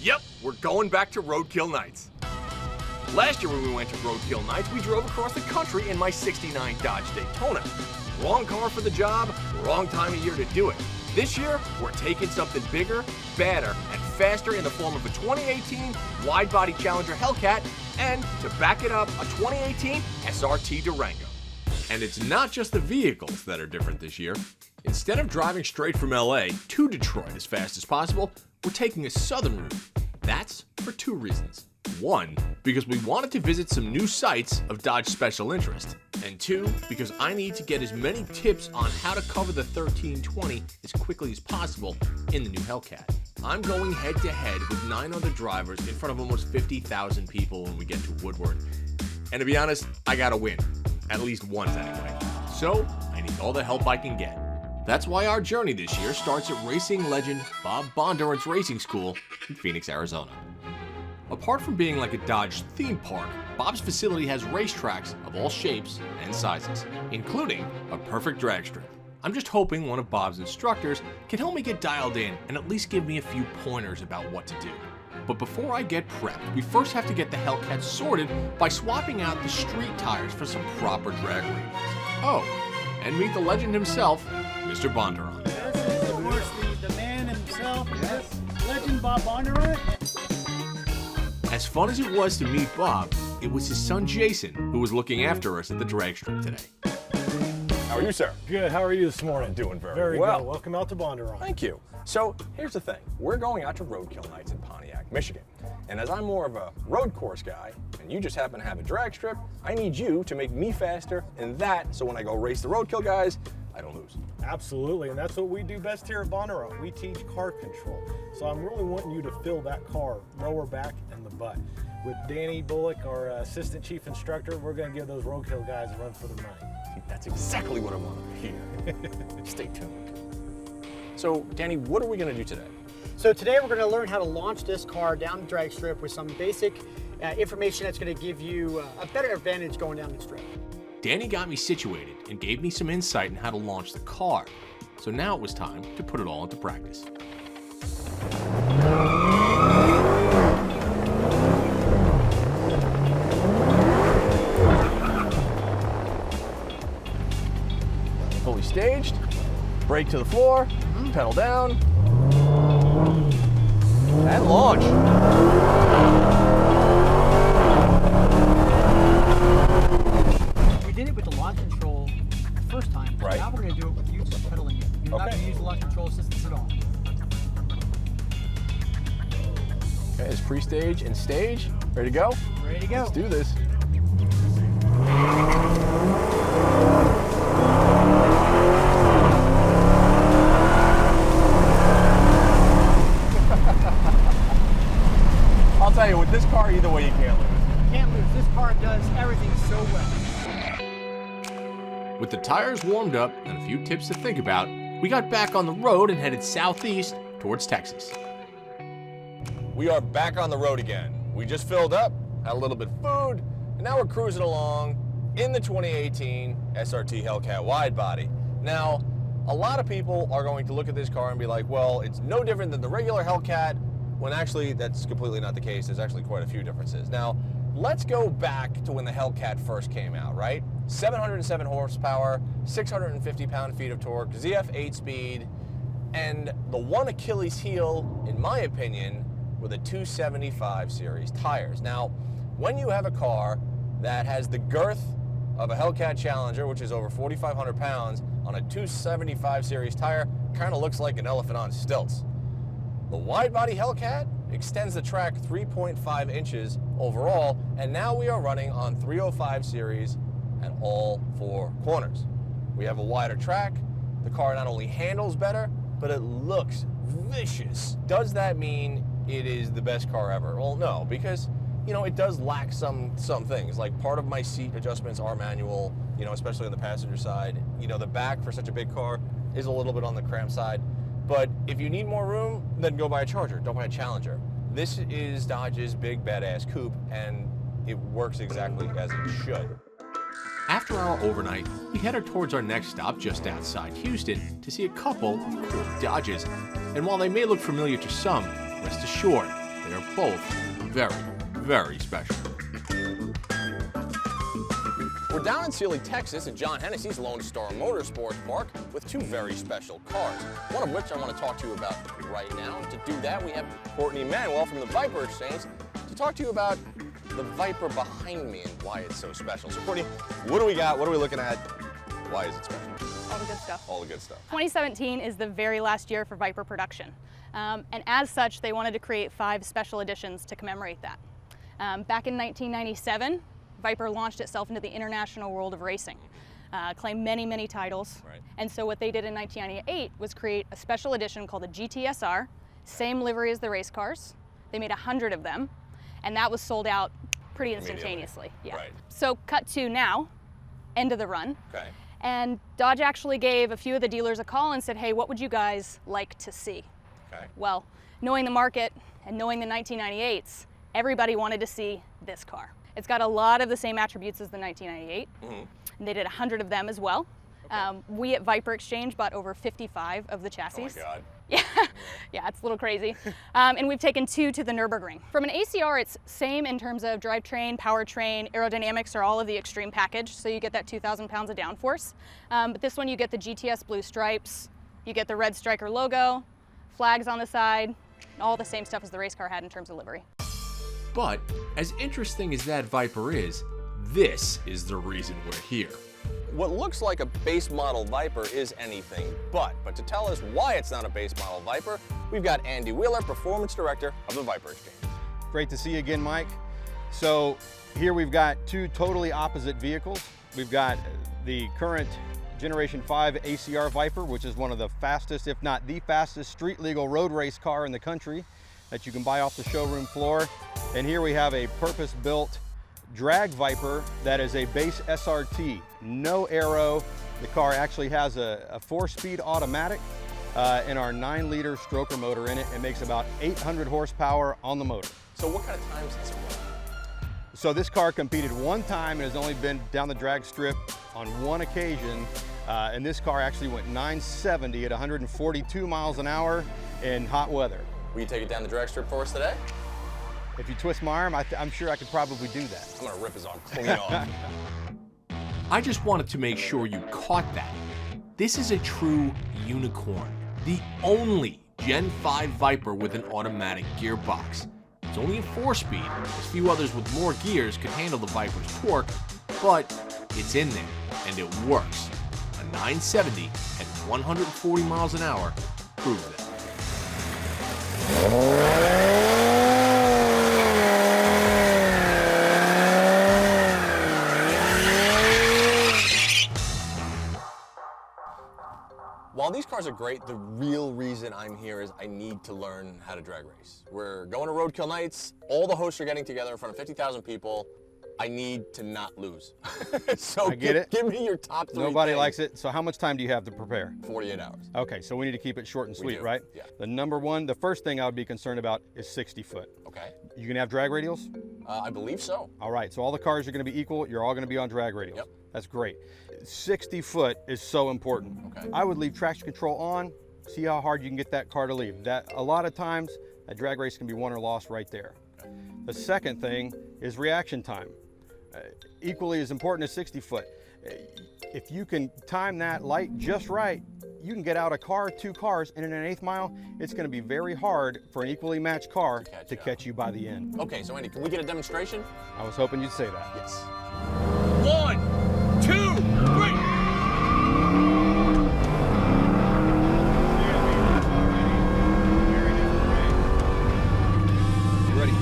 Yep, we're going back to Roadkill Nights. Last year when we went to Roadkill Nights, we drove across the country in my '69 Dodge Daytona. Wrong car for the job, wrong time of year to do it. This year, we're taking something bigger, badder, and faster in the form of a 2018 Widebody Challenger Hellcat, and to back it up, a 2018 SRT Durango. And it's not just the vehicles that are different this year. Instead of driving straight from LA to Detroit as fast as possible, we're taking a southern route. That's for two reasons. One, because we wanted to visit some new sites of Dodge special interest. And two, because I need to get as many tips on how to cover the 1320 as quickly as possible in the new Hellcat. I'm going head to head with 9 other drivers in front of almost 50,000 people when we get to Woodward. And to be honest, I gotta win. At least once anyway. So, I need all the help I can get. That's why our journey this year starts at racing legend Bob Bondurant's racing school in Phoenix, Arizona. Apart from being like a Dodge theme park, Bob's facility has racetracks of all shapes and sizes, including a perfect drag strip. I'm just hoping one of Bob's instructors can help me get dialed in and at least give me a few pointers about what to do. But before I get prepped, we first have to get the Hellcat sorted by swapping out the street tires for some proper drag ratings. Oh, and meet the legend himself, Mr. Bondurant. This is, of course, the man himself, yes. Legend Bob Bondurant. As fun as it was to meet Bob, it was his son Jason who was looking after us at the drag strip today. How are you, sir? Good. How are you this morning? Doing very well. good. Welcome out to Bondurant. Thank you. So here's the thing. We're going out to Roadkill Nights in Pontiac, Michigan. And as I'm more of a road course guy, and you just happen to have a drag strip, I need you to make me faster in that so when I go race the Roadkill guys, I don't lose. Absolutely, and that's what we do best here at Bondurant. We teach car control. So I'm really wanting you to fill that car, lower back and the butt. With Danny Bullock, our assistant chief instructor, we're going to give those Roadkill guys a run for their money. That's exactly what I wanted to hear. Stay tuned. So, Danny, what are we going to do today? So today we're going to learn how to launch this car down the drag strip with some basic information that's going to give you a better advantage going down the strip. Danny got me situated and gave me some insight on how to launch the car. So now it was time to put it all into practice. Fully staged, brake to the floor, pedal down, and launch. We did it with the launch control the first time. Right. Now we're going to do it with you just pedaling it. You're not going to use the launch control assistance at all. Okay, it's pre-stage and stage. Ready to go? Ready to go. Let's do this. I'll tell you, with this car, either way, you can't lose. You can't lose. This car does everything so well. With the tires warmed up and a few tips to think about, we got back on the road and headed southeast towards Texas. We are back on the road again. We just filled up, had a little bit of food, and now we're cruising along in the 2018 SRT Hellcat Widebody. Now, a lot of people are going to look at this car and be like, well, it's no different than the regular Hellcat, when actually that's completely not the case. There's actually quite a few differences. Now, let's go back to when the Hellcat first came out, right? 707 horsepower, 650 pound-feet of torque, ZF 8-speed, and the one Achilles heel, in my opinion, were the 275 series tires. Now, when you have a car that has the girth of a Hellcat Challenger, which is over 4,500 pounds, on a 275 series tire, kind of looks like an elephant on stilts. The wide-body Hellcat extends the track 3.5 inches overall, and now we are running on 305 series at all 4 corners. We have a wider track. The car not only handles better, but it looks vicious. Does that mean it is the best car ever? Well, no, because you know, it does lack some things. Like, part of my seat adjustments are manual, you know, especially on the passenger side. You know, the back for such a big car is a little bit on the cramped side. But if you need more room, then go buy a Charger, don't buy a Challenger. This is Dodge's big badass coupe, and it works exactly as it should. After our overnight, we headed towards our next stop just outside Houston to see a couple of cool Dodges. And while they may look familiar to some, rest assured They are both very, very special. We're down in Sealy, Texas at John Hennessy's Lone Star Motorsports Park with two very special cars, one of which I want to talk to you about right now. To do that, we have Courtney Manuel from the Viper Exchange to talk to you about the Viper behind me and why it's so special. So Courtney, what do we got? What are we looking at? Why is it special? All the good stuff. All the good stuff. 2017 is the very last year for Viper production. And as such, they wanted to create 5 special editions to commemorate that. Back in 1997, Viper launched itself into the international world of racing, claimed many, many titles. Right. And so what they did in 1998 was create a special edition called the GTSR, same livery as the race cars. They made 100 of them, and that was sold out pretty instantaneously. Yeah. Right. So cut to now, end of the run. Okay. And Dodge actually gave a few of the dealers a call and said, hey, what would you guys like to see? Okay. Well, knowing the market and knowing the 1998s, everybody wanted to see this car. It's got a lot of the same attributes as the 1998. And they did 100 of them as well. We at Viper Exchange bought over 55 of the chassis. Oh my God. Yeah, yeah, it's a little crazy. And we've taken 2 to the Nürburgring. From an ACR, it's same in terms of drivetrain, powertrain, aerodynamics are all of the extreme package, so you get that 2,000 pounds of downforce. But this one, you get the GTS blue stripes, you get the red striker logo, flags on the side, all the same stuff as the race car had in terms of livery. But as interesting as that Viper is, this is the reason we're here. What looks like a base model Viper is anything but to tell us why it's not a base model Viper, we've got Andy Wheeler, Performance Director of the Viper Exchange. Great to see you again, Mike. So here we've got 2 totally opposite vehicles. We've got the current Generation 5 ACR Viper, which is one of the fastest, if not the fastest, street legal road race car in the country that you can buy off the showroom floor. And here we have a purpose-built drag Viper that is a base SRT, no aero. The car actually has a 4-speed automatic and our 9-liter stroker motor in it. It makes about 800 horsepower on the motor. So what kind of times does it run? So this car competed one time and has only been down the drag strip on one occasion. And this car actually went 970 at 142 miles an hour in hot weather. Will you take it down the drag strip for us today? If you twist my arm, I'm sure I could probably do that. I'm gonna rip his arm clean off. I just wanted to make sure you caught that. This is a true unicorn. The only Gen 5 Viper with an automatic gearbox. It's only a 4-speed. As few others with more gears could handle the Viper's torque, but it's in there, and it works. A 970 at 140 miles an hour proves that. While these cars are great, the real reason I'm here is I need to learn how to drag race. We're going to Roadkill Nights. All the hosts are getting together in front of 50,000 people. I need to not lose. So I get it. Give me your top 3 Nobody things. likes it. So how much time do you have to prepare? 48 hours. Okay, so we need to keep it short and sweet, do, right? yeah. The first thing I would be concerned about is 60 foot. Okay. You can have drag radials? I believe so. All right, so all the cars are gonna be equal. You're all gonna be on drag radials. Yep. That's great. 60 foot is so important. Okay. I would leave traction control on, see how hard you can get that car to leave. A lot of times, a drag race can be won or lost right there. Okay. The second thing is reaction time. Equally as important as 60 foot. If you can time that light just right, you can get out a car, 2 cars, and in an 1/8 mile, it's gonna be very hard for an equally matched car to catch you by the end. Okay, so Andy, can we get a demonstration? I was hoping you'd say that. Yes. 1, 2, 3. Ready?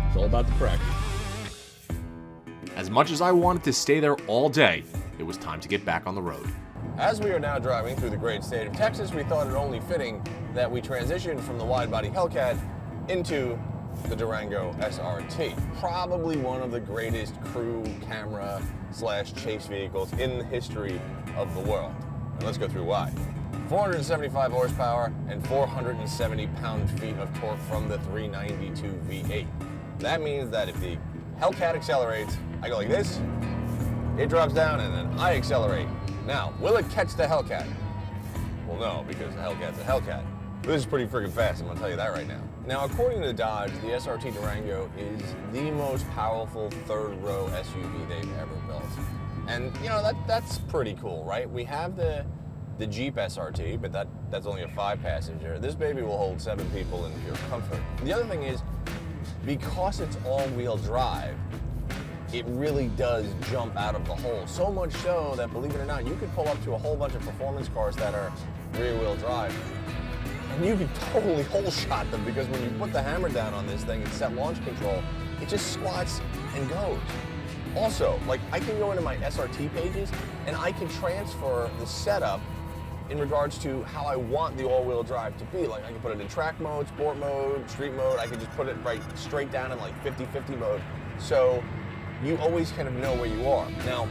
It's all about the practice. As much as I wanted to stay there all day, it was time to get back on the road. As we are now driving through the great state of Texas, we thought it only fitting that we transitioned from the wide-body Hellcat into the Durango SRT. Probably one of the greatest crew camera / chase vehicles in the history of the world. And let's go through why. 475 horsepower and 470 pound-feet of torque from the 392 V8. That means that if the Hellcat accelerates, I go like this, it drops down, and then I accelerate. Now, will it catch the Hellcat? Well, no, because the Hellcat's a Hellcat. This is pretty freaking fast, I'm gonna tell you that right now. Now, according to Dodge, the SRT Durango is the most powerful third-row SUV they've ever built. And, you know, that's pretty cool, right? We have the Jeep SRT, but that's only a 5-passenger. This baby will hold 7 people in pure comfort. The other thing is, because it's all-wheel drive, it really does jump out of the hole. So much so that, believe it or not, you could pull up to a whole bunch of performance cars that are rear-wheel drive, and you could totally hole shot them, because when you put the hammer down on this thing and set launch control, it just squats and goes. Also, like, I can go into my SRT pages and I can transfer the setup in regards to how I want the all-wheel drive to be. Like, I can put it in track mode, sport mode, street mode. I can just put it right straight down in like 50-50 mode. So you always kind of know where you are. Now,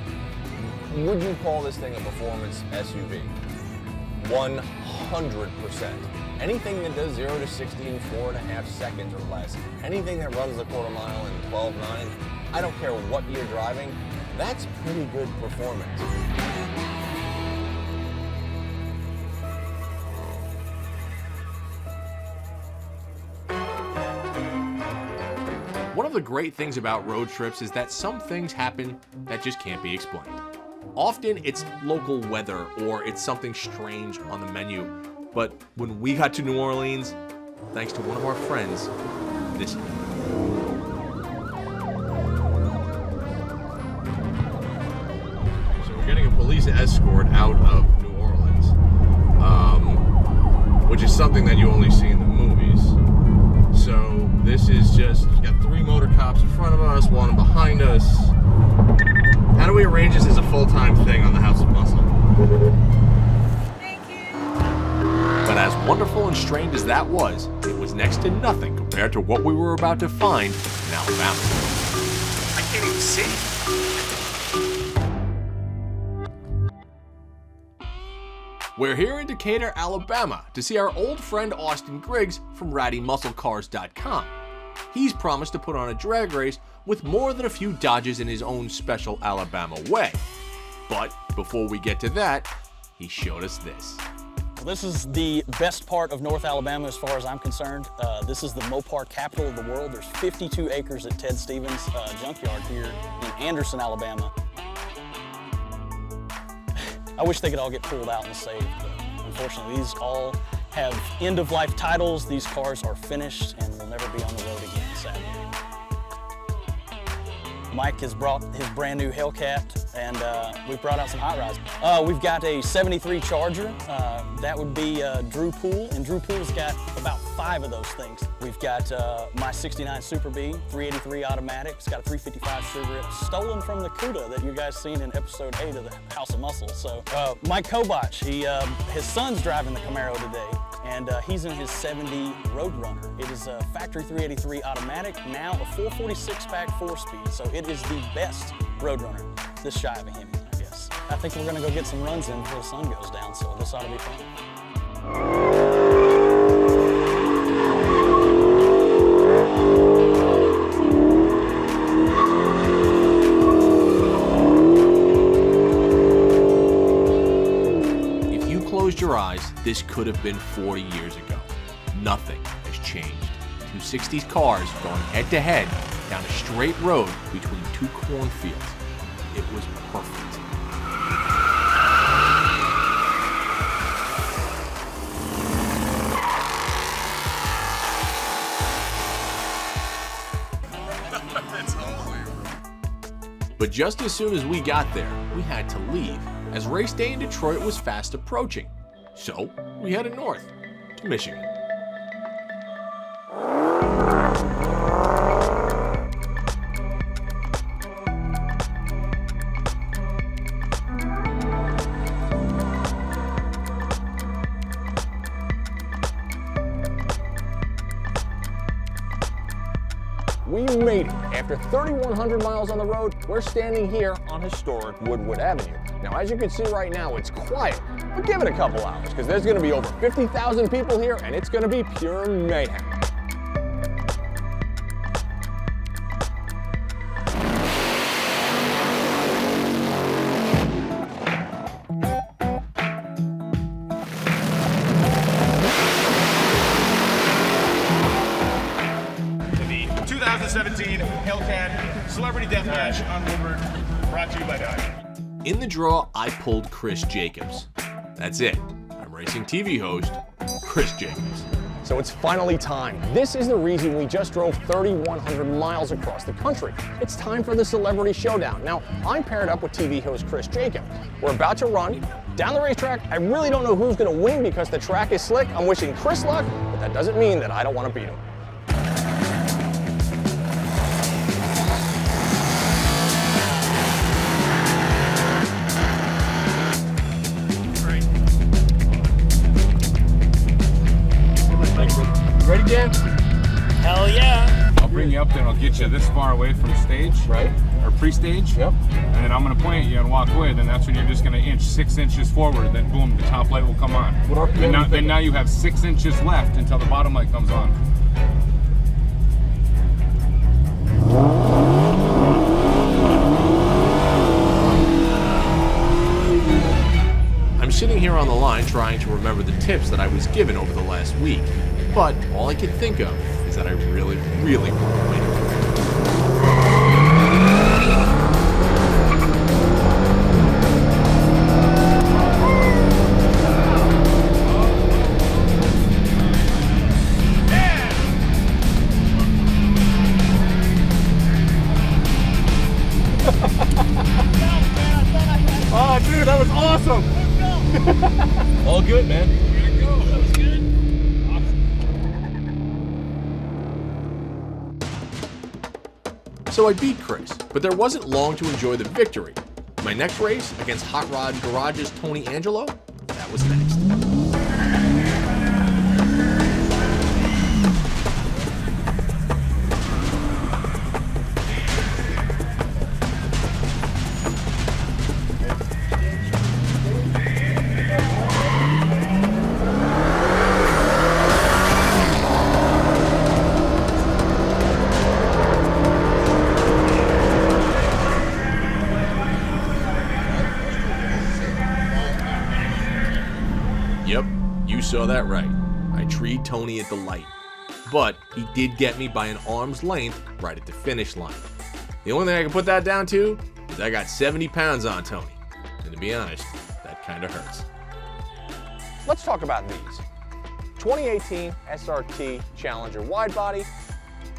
would you call this thing a performance SUV? 100%. Anything that does 0 to 60 in 4.5 seconds or less, anything that runs the quarter mile in 12.9, I don't care what you're driving, that's pretty good performance. One of the great things about road trips is that some things happen that just can't be explained. Often it's local weather or it's something strange on the menu. But when we got to New Orleans, thanks to one of our friends, this happened. So we're getting a police escort out of New Orleans, which is something that you only see in the movies. So this is just, got 3 motor cops in front of us, 1 behind us. How do we arrange this as a full-time thing on the House of Muscle? But as wonderful and strange as that was, it was next to nothing compared to what we were about to find in Alabama. I can't even see. We're here in Decatur, Alabama to see our old friend Austin Griggs from RattyMuscleCars.com. He's promised to put on a drag race with more than a few Dodges in his own special Alabama way. But before we get to that, he showed us this. This is the best part of North Alabama as far as I'm concerned. This is the Mopar capital of the world. There's 52 acres at Ted Stevens junkyard here in Anderson, Alabama. I wish they could all get pulled out and saved, but unfortunately these all have end-of-life titles. These cars are finished and will never be on the road again, sadly. Mike has brought his brand new Hellcat, and we've brought out some hot rods. We've got a 73 Charger. That would be Drew Poole, and Drew Poole's got about 5 of those things. We've got my 69 Super B, 383 automatic. It's got a 355 sugar, stolen from the CUDA that you guys seen in episode 8 of the House of Muscle. So Mike Kobach, his son's driving the Camaro today, and he's in his 70 Roadrunner. It is a factory 383 automatic, now a 446-pack 4-speed, so it is the best Roadrunner. This shy of a Hemi, I guess. I think we're gonna go get some runs in before the sun goes down, so this ought to be fun. If you closed your eyes, this could have been 40 years ago. Nothing has changed. 2 60s cars going head to head down a straight road between 2 cornfields. It was perfect. But just as soon as we got there, we had to leave, as race day in Detroit was fast approaching. So we headed north to Michigan. we made it. After 3,100 miles on the road, we're standing here on historic Woodward Avenue. Now, as you can see right now, it's quiet, but give it a couple hours, because there's gonna be over 50,000 people here, and it's gonna be pure mayhem. The 2017 Hellcat Celebrity Deathmatch on Woodward, brought to you by Dodge. In the draw, I pulled Chris Jacobs. That's it. I'm racing TV host, Chris Jacobs. So it's finally time. This is the reason we just drove 3,100 miles across the country. It's time for the Celebrity Showdown. Now, I'm paired up with TV host Chris Jacobs. We're about to run down the racetrack. I really don't know who's gonna win because the track is slick. I'm wishing Chris luck, but that doesn't mean that I don't wanna beat him. Ready, Dan? Hell yeah. I'll bring you up there and I'll get you this far away from stage. Right. Or pre-stage. Yep. And then I'm going to point at you and walk away. Then that's when you're just going to inch 6 inches forward. Then boom, the top light will come on. What RPM? Then now you have 6 inches left until the bottom light comes on. I'm sitting here on the line trying to remember the tips that I was given over the last week, but all I can think of is that I really, really want to win. Oh, dude, that was awesome. All good, man. Way to go. That was good. Awesome. So I beat Chris, but there wasn't long to enjoy the victory. My next race against Hot Rod Garage's Tony Angelo, that was next. Yep, you saw that right. I treed Tony at the light. But he did get me by an arm's length right at the finish line. The only thing I can put that down to is I got 70 pounds on Tony. And to be honest, that kind of hurts. Let's talk about these. 2018 SRT Challenger Widebody,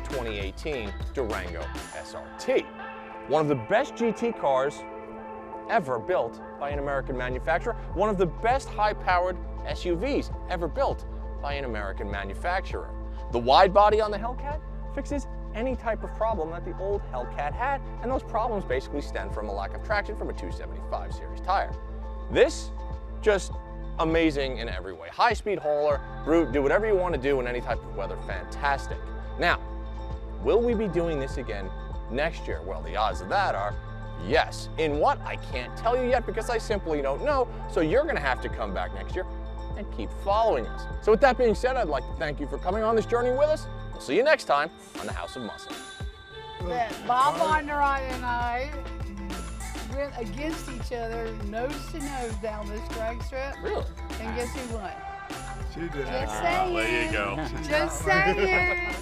2018 Durango SRT. One of the best GT cars ever built by an American manufacturer. One of the best high-powered SUVs ever built by an American manufacturer. The wide body on the Hellcat fixes any type of problem that the old Hellcat had, and those problems basically stem from a lack of traction from a 275 series tire. This, just amazing in every way. High-speed hauler, brute, do whatever you want to do in any type of weather, fantastic. Now, will we be doing this again next year? Well, the odds of that are yes. In what? I can't tell you yet because I simply don't know, so you're going to have to come back next year and keep following us. So with that being said, I'd like to thank you for coming on this journey with us. We'll see you next time on the House of Muscle. That Bob Bondurant and I went against each other nose to nose down this drag strip. Really? And guess who won? She did. Just saying. There you go. Just saying.